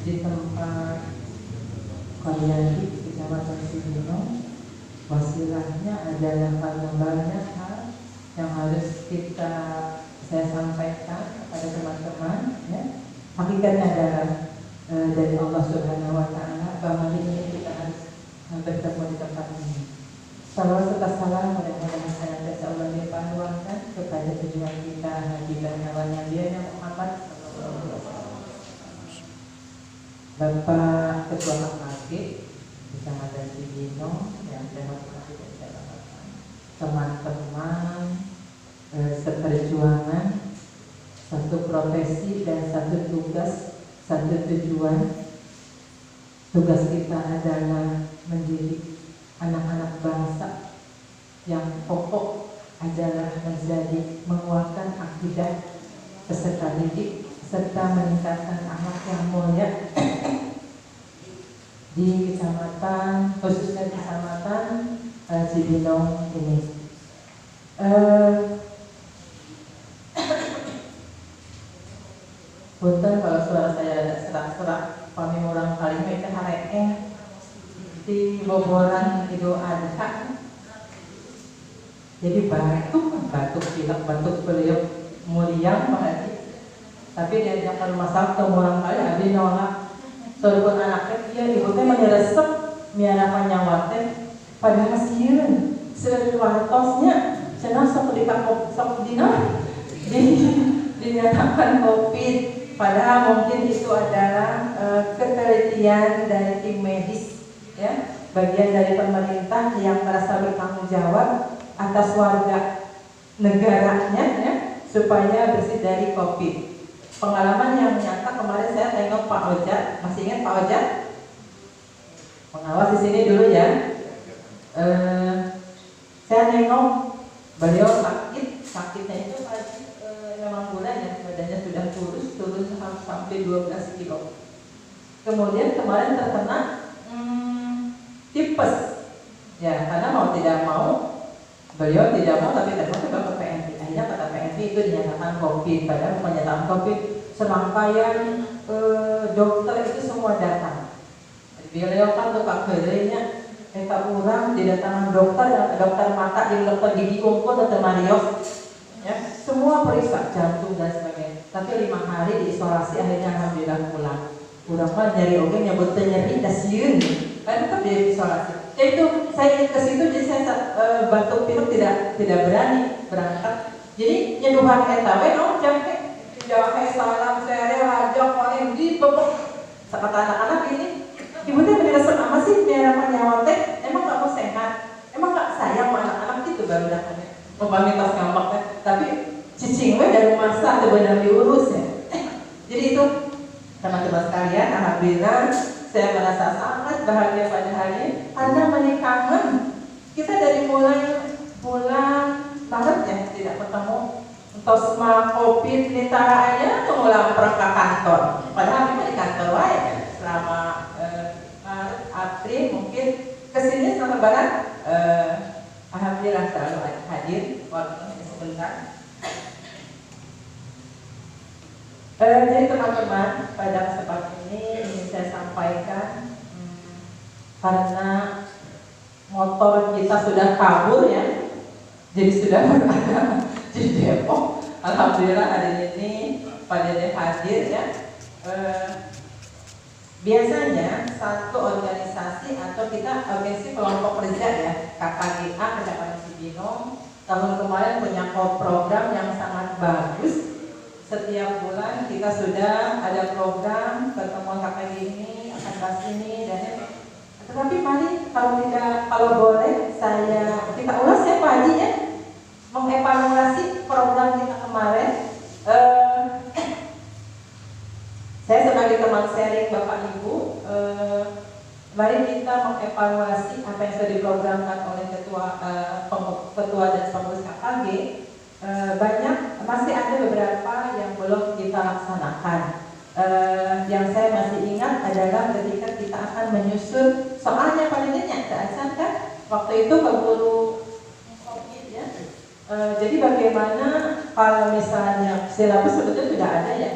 di tempat Koryadi, Kecamatan Cibinong. Wasilahnya adalah karena banyak hal yang harus saya sampaikan kepada teman-teman, ya. Hakikatnya adalah dari Allah Subhanahu wa Ta'ala bahwa ini kita harus bertemu di tempat ini. Salawat serta salam mudah-mudahan senantiasa Allah limpahkan kepada tujuan kita, haji dan hewan yang dia Muhammad sallallahu alaihi wasallam. Bapak Ketua KKG Kecamatan Cibinong yang saya hormati dan saya banggakan, teman-teman seperjuangan, satu profesi dan satu tugas, satu tujuan. Tugas kita adalah mendidik anak-anak bangsa yang pokok adalah menguatkan akidah peserta didik serta meningkatkan akhlak yang mulia di kecamatan, khususnya kecamatan Cibinong ini. Punten kalau suara saya serak-serak, kami orang kali ini hareke di boboran Idul Adha. Jadi batuk pilek, batuk beliau mulia Pak Haji. Tapi diajak ke rumah sakit orang kali abi nolak. Soalnya anaknya dia ibu teh menyeresep miara nyawa teh padahal sieun seueurtosnya cenah sok dinyatakan COVID. Padahal mungkin itu adalah ketelitian dari tim medis, ya, bagian dari pemerintah yang merasa bertanggung jawab atas warga negaranya, ya, supaya bersih dari COVID. Pengalaman yang nyata kemarin saya tengok Pak Ojat, masih ingat Pak Ojat? Pengawas di sini dulu ya. Saya nengok beliau sakitnya itu memang bulan ya, badannya sudah turun sampai 12 kilo. Kemudian kemarin terkena tipes, ya, karena mau tidak mau beliau tidak mau tapi ternyata ke PNP. Akhirnya kata PNP itu dinyatakan COVID. Padahal pernyataan COVID serangkaian dokter itu semua datang. Beliau kan tukang kerjanya kita kurang didatangan dokter mata, di dokter gigi kumpul, dokter Marios, ya, semua periksa jantung dan sebagainya. Tapi 5 hari diisolasi, akhirnya alhamdulillah pulang. Udah kan nyari oke nyebut nyeri dasieun, kan tetap diisolasi. Itu saya ingin ke situ, jadi saya batuk pilek tidak berani berangkat. Jadi nyeduhan eta we naon jamke jahe salam sere hajak paling di bebek. Kata anak-anak ini, ibu teh beneran ama sih merah nyawa teh, emang gak mau sehat, emang gak sayang sama anak-anak gitu baru datangnya. Membami tas ngambak teh, tapi cicing we dari masa teh benar diurus ya. Jadi itu teman-teman sekalian, alhamdulillah saya merasa sangat bahagia pada hari ini karena menikahkan kita dari mulai bulan Maret ya tidak ketemu. Tosma COVID nitara aja mengulang perangkat kantor. Padahal kita di kantor wae kan selama Maret, April mungkin kesini selama lebaran. Alhamdulillah selalu hadir waktu sebentar. Jadi teman-teman, pada kesempatan ini ingin saya sampaikan karena motor kita sudah kabur ya, jadi sudah berada di Depok. Alhamdulillah hari ini Pak Dede hadir ya. Biasanya satu organisasi atau kita organisasi kelompok kerja ya, KKGA Kecamatan Cibinong tahun kemarin punya program yang sangat bagus. Setiap bulan kita sudah ada program pertemuan KKG ini akan bahas ini dan ini. Tetapi mari kalau boleh kita ulas ya Pak Haji ya, mengevaluasi program kita kemarin. Saya sebagai teman sharing Bapak Ibu, mari kita mengevaluasi apa yang sudah diprogramkan oleh ketua dan pengurus KKG. Masih ada beberapa yang belum kita laksanakan. Yang saya masih ingat adalah ketika kita akan menyusun soalnya pada saat kan waktu itu keburu COVID ya. Jadi bagaimana kalau misalnya silabus sebetulnya sudah ada ya,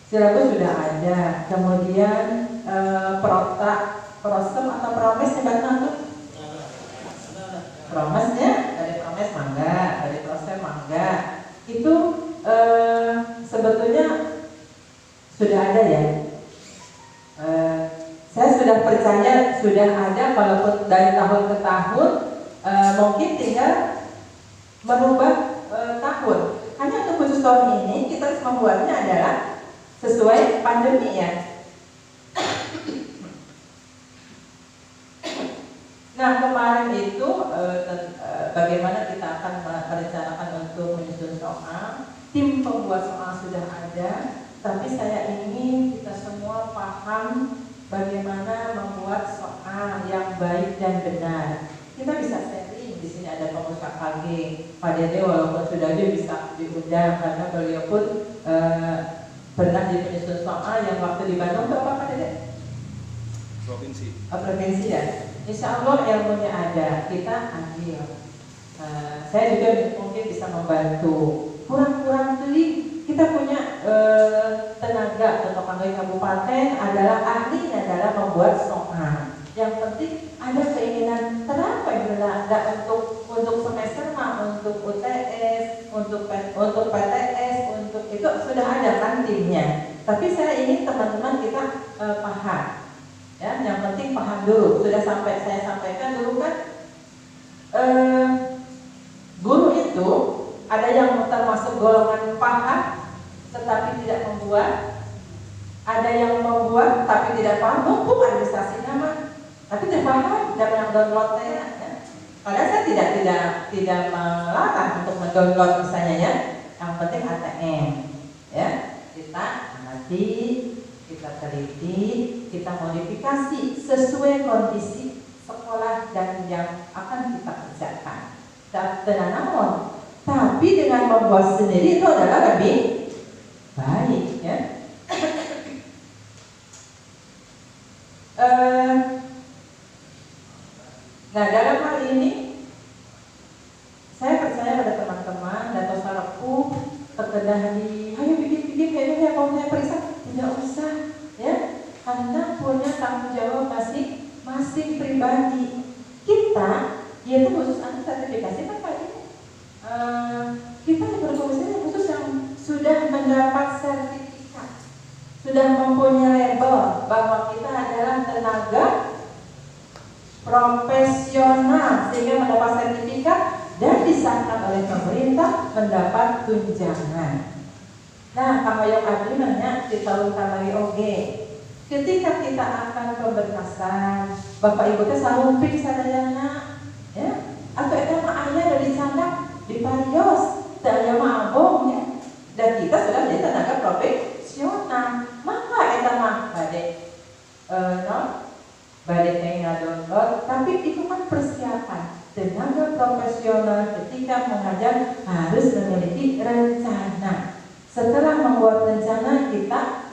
silabus sudah ada. Kemudian prosem atau promes hebatnya tuh? Promesnya dari promes mangga, dari prosem mangga. Itu sebetulnya sudah ada ya. Saya sudah percaya sudah ada, walaupun dari tahun ke tahun mungkin tinggal merubah tahun. Hanya untuk khusus tahun ini kita membuatnya adalah sesuai pandemi ya. Nah kemarin itu bagaimana kita akan merencanakan untuk menyusun soal. Tim pembuat soal sudah ada, tapi saya ingin kita semua paham bagaimana membuat soal yang baik dan benar. Kita bisa sharing, di sini ada pengusaha KG, Pak Dede walaupun sudah dia bisa diundang karena beliau pun pernah di penyusun soal yang waktu di Bandung itu apa Pak Dede? Provinsi. Provinsi ya. Insya Allah ilmunya ada, kita ambil. Saya juga mungkin bisa membantu. Kurang-kurang tuh kita punya tenaga atau pegawai kabupaten adalah ahlinya adalah membuat soal. Yang penting ada keinginan terapa ada untuk semester untuk UTS, untuk PTS, untuk itu sudah ada kan timnya. Tapi saya ingin teman-teman kita paham. Ya, yang penting paham dulu. Sudah saya sampaikan dulu kan guru itu ada yang termasuk golongan paham tetapi tidak membuat, ada yang membuat tapi tidak paham, mumpung administrasi nama tapi tidak paham, tidak yang downloadnya ya. Padahal saya tidak melarang untuk mendownload misalnya ya. Yang penting ATM ya, kita amati, kita teliti, kita modifikasi sesuai kondisi sekolah dan yang akan kita kerjakan. Dan namun, tapi dengan membuat sendiri itu adalah lebih baik ya. Nah dalam hal ini saya percaya pada teman-teman dan Tosaraku terkedah di ayo bikin kayaknya kalau saya periksa tidak usah ya, karena punya tanggung jawab masing pribadi kita, yaitu khusus anti sertifikasi kan Pak ini kita berkomunikasi khusus yang sudah mendapat sertifikat, sudah mempunyai label bahwa kita adalah tenaga profesional sehingga mendapat sertifikat dan disahkan oleh pemerintah mendapat tunjangan. Nah, kalau yang abdi nanya di tahun kamari oge, ketika kita akan pemberkasan, Bapak Ibu teh sarumping sadayana, ya, atau eta mah aya dari candak di parios, teu aya mah abong ya. Dan kita sudah menjadi tenaga profesional, maka eta mah bade download, tapi itu kan persiapan. Tenaga profesional ketika mengajar harus memiliki rencana. Setelah membuat rencana, kita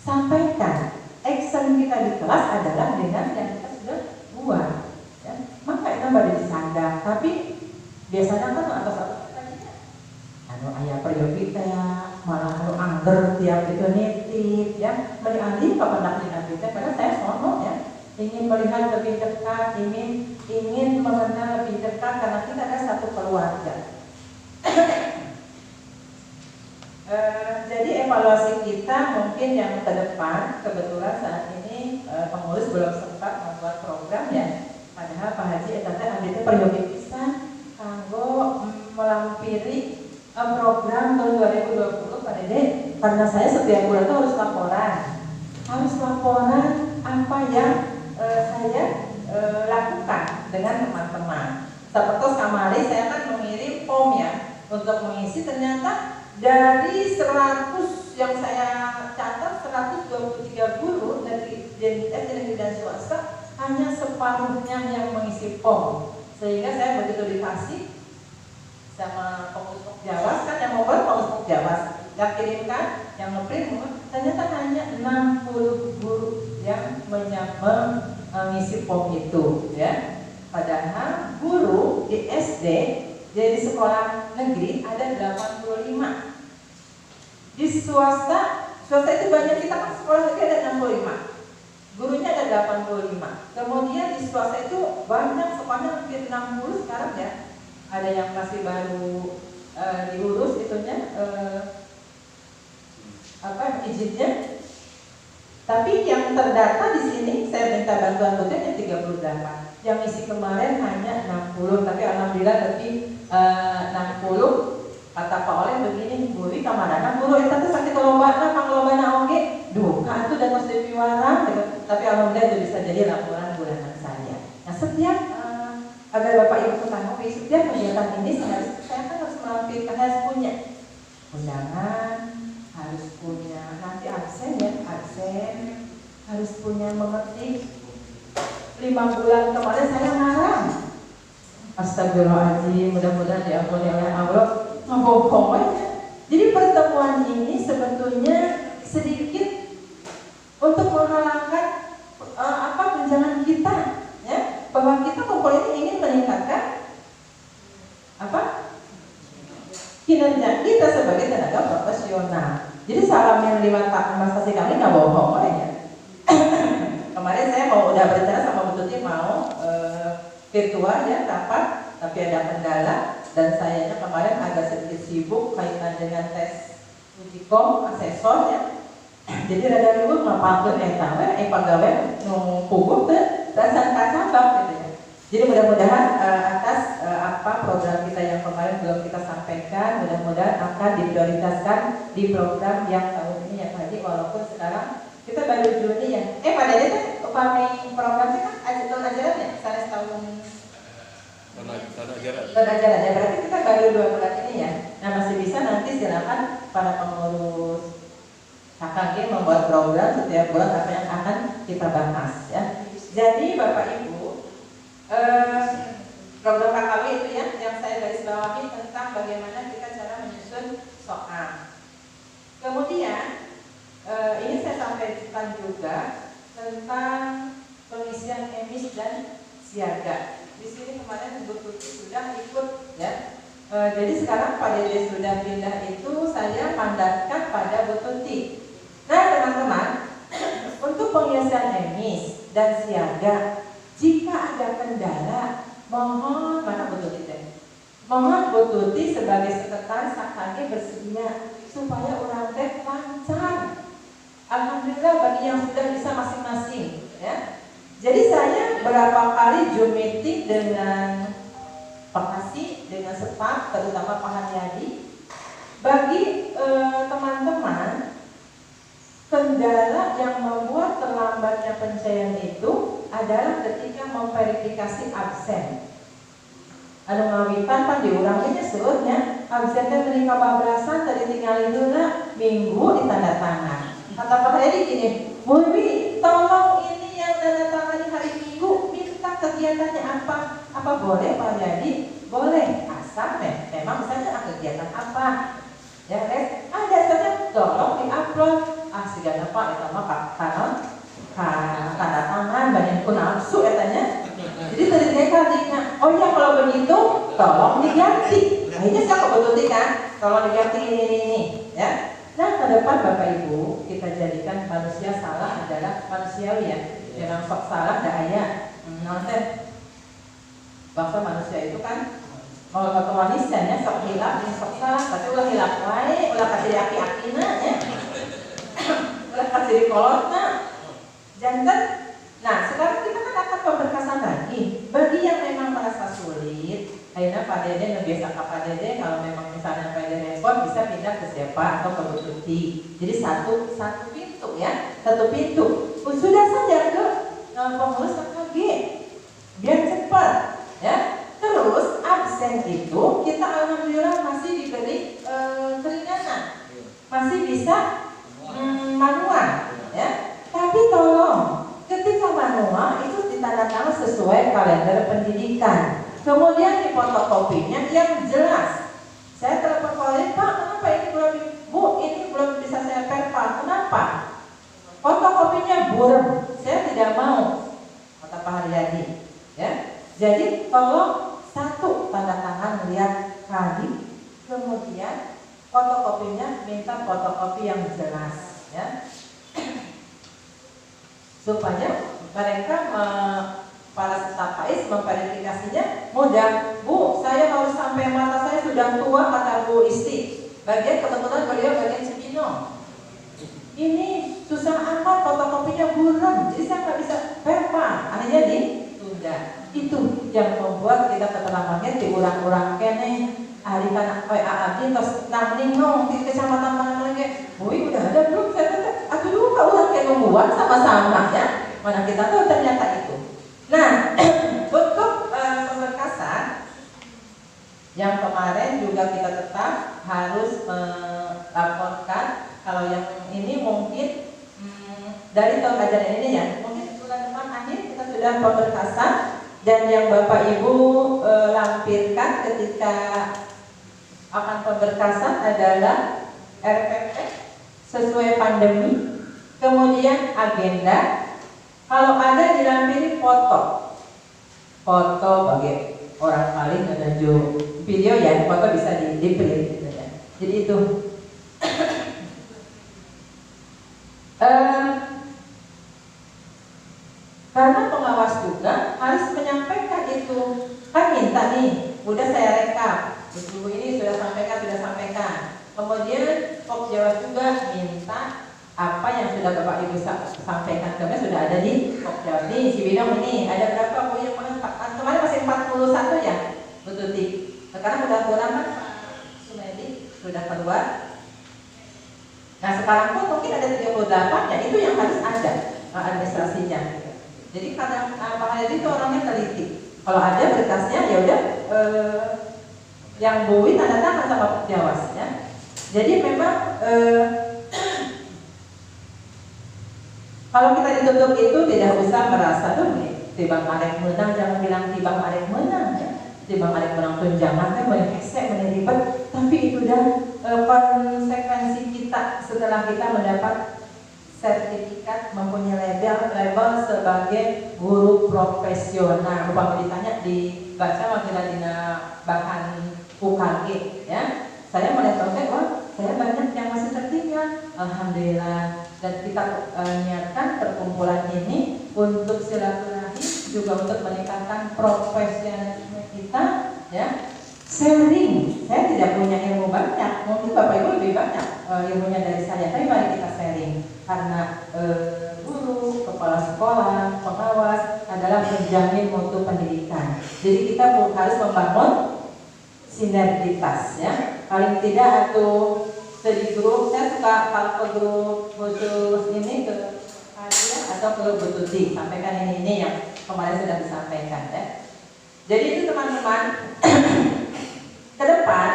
sampaikan. Action kita di kelas adalah dengan yang kita sudah buat ya. Maka itu bade disandang, tapi biasanya kan atas ayah periode ya, malah kalau angger tiap itu nitip ya, beri ahli kapan nanti karena saya sono ya, ingin melihat lebih dekat, ingin mengenal lebih dekat karena kita ada satu keluarga. Jadi evaluasi kita mungkin yang ke depan, kebetulan saat ini pengurus belum sempat membuat program ya, padahal Pak Haji ambilnya periode pisan kanggo melampiri program tahun 2020 Pak Dede, karena saya setiap bulan itu harus laporan apa yang saya lakukan dengan teman-teman. Seperti kemarin saya kan mengirim form ya untuk mengisi, ternyata dari 100 yang saya catat 123 guru dari negeri dan swasta hanya separuhnya yang mengisi form, sehingga saya begitu dikasih sama pengurus Jawas kan yang mau pengurus Jawas yang kirimkan, yang ngeprint ternyata hanya 60 guru yang mengisi form itu ya. Padahal guru di SD jadi sekolah negeri ada 85, di swasta swasta itu banyak, kita kan sekolah negeri ada 65, gurunya ada 85. Kemudian di swasta itu banyak, sekolahnya hampir 60 sekarang ya. Ada yang masih baru diurus itunya izinnya. Tapi yang terdata di sini saya minta bantuan dosen yang 38. Yang isi kemarin hanya 60, tapi alhamdulillah lebih 60. Kata Pak Oleh begini, guru kamarana guru eta teh sakit lobana panglobana oge duka itu dan mesti piwarang gitu. Tapi alhamdulillah itu bisa jadi laporan bulanan saya. Nah, setiap agar Bapak Ibu ketahui, setiap kegiatan ini saya kan harus melampirkan, harus punya undangan, harus punya nanti absen ya, absen, harus punya mengerti. 5 bulan kemarin saya ngarang. Astagfirullahaladzim, mudah-mudahan diampuni oleh Allah. Ngebohong aja. Jadi pertemuan ini sebetulnya sedikit untuk menghalangkan tunjangan kita, ya, bahwa kita kumpul ini ingin meningkatkan kinerja kita sebagai tenaga profesional. Jadi salam yang 5 demonstrasi kami nggak bohong ya. Kemarin saya udah berencana sama Bu Tuti mau virtual ya rapat, tapi ada kendala. Dan sayanya kemarin agak sedikit sibuk kaitan dengan tes ujikom asesor ya. Jadi rada dulu ngapalkeun eta we pagawe nu puguh teh rasan kacabak gitu ya. Jadi mudah-mudahan atas program kita yang kemarin belum kita sampaikan, mudah-mudahan akan diprioritaskan di program yang tahun ini ya Pak Haji, walaupun sekarang kita baru Juni ya. Pada dia teh upami programnya kan tahun ajaran ya, sanes tahun tahun ajaran ya, berarti kita baru 2 bulan ini ya. Nah, masih bisa nanti silakan para pengurus KKG membuat program setiap bulan apa yang akan kita bahas ya. Jadi Bapak Ibu, program KKW itu ya yang saya garis bawahi tentang bagaimana kita cara menyusun soal. Kemudian ini saya sampaikan juga tentang pengisian emis dan siaga. Di sini kemarin Bu Tuti sudah ikut ya. Jadi sekarang Pak Dede sudah pindah, itu saya mandatkan pada Bu Tuti. Nah teman-teman, untuk pengisian emis dan siaga, jika ada kendala, mohon mana Bu Tuti teh? Mohon Bu Tuti sebagai sekretaris KKG bersedia supaya orang teh lancar. Alhamdulillah bagi yang sudah bisa masing-masing ya. Jadi saya berapa kali Zoom meeting dengan Pak Kasih, dengan staf, terutama Pak Haryadi. Bagi teman-teman, kendala yang membuat terlambatnya pencairan itu adalah ketika memverifikasi absen. Anu ngawitan kan diuranginya seurnya, absennya menikah bablasan tadi tinggalin dulu minggu di tanda tangan. Kata Pak Haryadi gini, Bu Wiwi, tolong ini yang tanda tangan di hari Minggu, minta kegiatannya apa? Apa boleh Pak Haryadi? Boleh, asal memang misalnya kegiatan apa? Ya res, ada saja tolong diupload. Sigana Pak, itu mah tanda tangan banyak pun nafsu katanya. Jadi tadi dia kalinya, oh ya kalau begitu tolong diganti. Akhirnya saya kebetulan kan, tolong diganti ini ya. Nah ke depan Bapak Ibu kita jadikan manusia salah adalah manusiawi ya. Jangan sok salah daya. Nanti bangsa manusia itu kan mau manusianya sok hilap, sok salah, tapi ulah hilap wae, ulah kasih aki-akina ya. Ulah kasih kolotna. Jantan. Nah, sekarang kita kan akan pemberkasan lagi. Bagi yang memang merasa sulit, akhirnya Pak Dede ngebiasa ke Pak Dede, kalau memang misalnya Pak Dede repot bisa pindah ke siapa atau ke Bu Tuti. Jadi satu pintu ya, satu pintu. Sudah saja ke pengurus KKG, biar cepat ya. Terus absen itu kita alhamdulillah masih diberi keringanan, masih bisa manual ya. Tapi tolong ketika manual itu ditandatangan sesuai kalender pendidikan. Kemudian di fotokopinya yang jelas. Saya telepon Pak, kenapa ini belum, Bu, ini belum bisa saya verify. Kenapa? Fotokopinya burem. Saya tidak mau, kata Pak Haryadi. Ya, jadi tolong satu tanda tangan melihat kali, kemudian fotokopinya minta fotokopi yang jelas. Ya, supaya mereka para staf PAIS memverifikasinya mudah. Bu, saya harus sampai mata saya sudah tua, kata Bu Isti. Bagian kebetulan beliau bagian Cibinong. Ini susah amat, fotokopinya buram, jadi saya nggak bisa verify. Akhirnya ditunda. Itu yang membuat kita keterlambatnya diulang-ulang kene. Hari kan AAB terus nangning nong di kecamatan mana lagi. Woi udah ada belum? Saya aku dulu kau ulang kayak membuat sama-sama ya. Mana kita tahu ternyata itu. Nah, untuk pemberkasan yang kemarin juga kita tetap harus melaporkan. Kalau yang ini mungkin dari tahun ajaran ini ya, mungkin bulan depan akhir kita sudah pemberkasan. Dan yang Bapak Ibu lampirkan ketika akan pemberkasan adalah RPP sesuai pandemi, kemudian agenda. Kalau ada dilampiri foto bagi orang paling menuju video ya, foto bisa di print gitu ya. Jadi itu karena pengawas juga harus menyampaikan itu. Kan minta nih, udah saya rekap, ibu ini sudah sampaikan. Kemudian Pokjawas juga minta apa yang sudah Bapak Ibu sampaikan kemarin sudah ada di Pokjawas. Nih si Bidang ini ada berapa Bu yang kemarin masih 41 ya, Bu Tuti. Sekarang udah berapa Pak Sumedi sudah keluar. Nah sekarang pun mungkin ada 38 ya, itu yang harus ada administrasinya. Jadi kadang Pak Hadi itu orangnya teliti. Kalau ada berkasnya ya udah yang Bowi tanda tangan sama Pokjawas ya. Jadi memang kalau kita ditutup itu tidak usah merasa tuh tibang arek menang, jangan bilang tibang arek menang ya. Tibang arek menang tunjangan kan mengesek meniribet, tapi itu udah konsekuensi kita setelah kita mendapat sertifikat mempunyai label sebagai guru profesional. Bapak ditanya dibaca majalah dina bahan UKG ya. Saya melihat wah saya banyak yang masih tertinggal. Alhamdulillah. Dan kita niatkan perkumpulan ini untuk silaturahmi juga untuk meningkatkan profesionalisme kita ya. Sharing. Saya tidak punya ilmu banyak, mungkin Bapak Ibu lebih banyak ilmunya dari saya, tapi mari kita sharing. Karena guru, kepala sekolah, pengawas adalah penjamin mutu pendidikan. Jadi kita harus membangun sinergitas ya. Paling tidak atau di grup, saya suka kalau ke grup khusus ini ke Adia atau ke Bututi, sampaikan ini yang kemarin sudah disampaikan ya. Jadi itu teman-teman. Ke depan,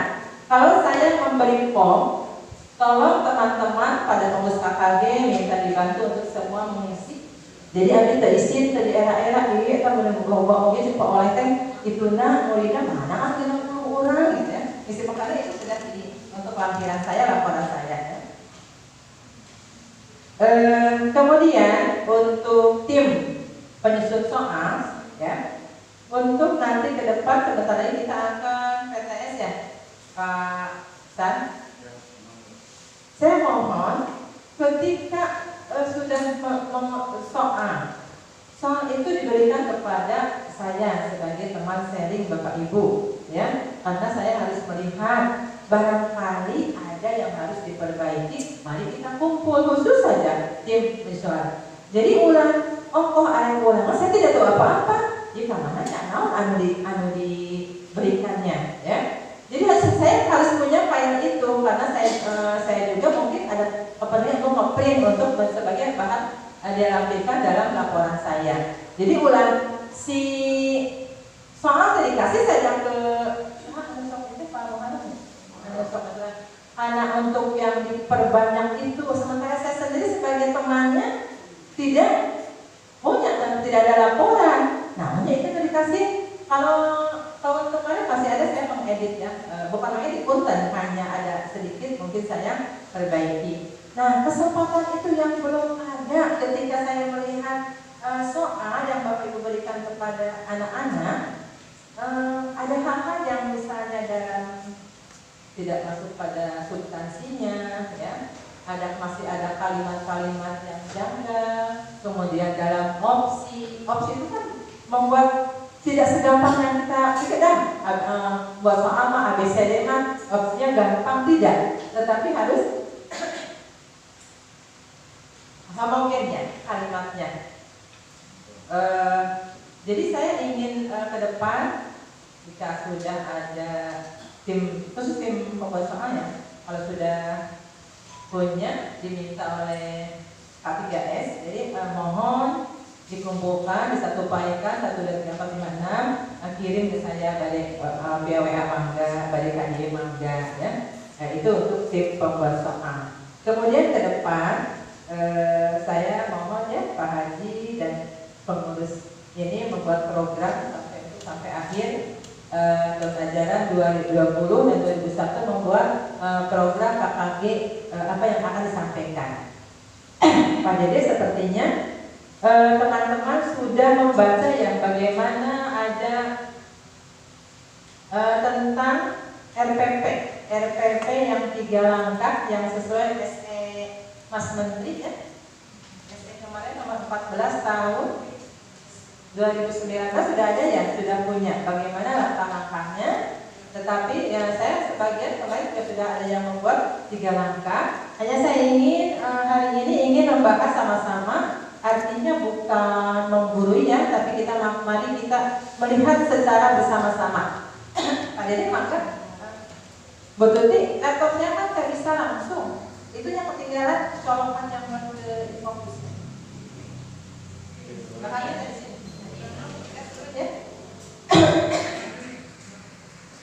kalau saya memberi form, tolong teman-teman pada pengurus KKG minta dibantu untuk semua mengisi. Jadi ada terisi di era-era ini kan boleh buka-buka oke cepat oleh teh itu muridnya mana kan 50 orang gitu ya. Isi perkara itu sudah untuk lampiran saya, laporan saya ya. Kemudian untuk tim penyusun soal ya, untuk nanti ke depan sebentar lagi kita akan PTS ya Pak San. Saya mohon ketika sudah soal itu diberikan kepada saya sebagai teman sharing Bapak Ibu ya, karena saya harus melihat barangkali ada yang harus diperbaiki, mari kita kumpul khusus saja tim visual. Jadi ulang, ada ulang, saya tidak tahu apa-apa, jika mana naon anu diberikannya ya. Jadi saya harus punya file itu karena saya juga mungkin ada kepentingan untuk ngeprint untuk sebagai bahan dilampirkan dalam laporan saya. Jadi ulang si soal tadi kasih saya ke karena untuk yang diperbanyak itu, sementara saya sendiri sebagai temannya tidak punya dan tidak ada laporan. Namanya itu dikasih. Kalau tahun kemarin masih ada saya mengedit ya, bukan mengedit punten, hanya ada sedikit mungkin saya perbaiki. Nah kesempatan itu yang belum ada ketika saya melihat soal yang Bapak Ibu berikan kepada anak-anak. Ada hal-hal yang misalnya dalam tidak masuk pada substansinya ya, masih ada kalimat-kalimat yang janggal, kemudian dalam opsi itu kan membuat tidak segampang yang kita pikirkan. Buat soal mah ABCD mah opsinya gampang, tidak, tetapi harus homogennya kalimatnya. Jadi saya ingin ke depan jika sudah ada tim, khusus tim pembuat soalnya, kalau sudah punya diminta oleh K3S, jadi mohon dikumpulkan, disatupakan 1, 2, 3, 4, 5, 6, kirim ke saya balik via WA mangga, balik KD mangga ya. Itu untuk tim pembuat soal. Kemudian ke depan saya mohon ya Pak Haji dan pengurus ini membuat program sampai akhir tahun ajaran 2020 dan 2021 membuat program KKG apa yang akan disampaikan. Pak Dede sepertinya teman-teman sudah membaca ya bagaimana ada tentang RPP yang 3 langkah yang sesuai SE Mas Menteri ya. SE kemarin nomor 14 tahun 2019 sudah ada ya, sudah punya bagaimana langkah-langkahnya. Tetapi ya saya sebagian kemarin juga sudah ada yang membuat 3 langkah. Hanya saya ingin hari ini ingin membahas sama-sama. Artinya bukan menggurui ya, tapi mari kita melihat secara bersama-sama. Pak Dede maka Bu Tuti, laptopnya kan nggak bisa langsung. Itu yang ketinggalan colokan yang ke fokusnya. Makanya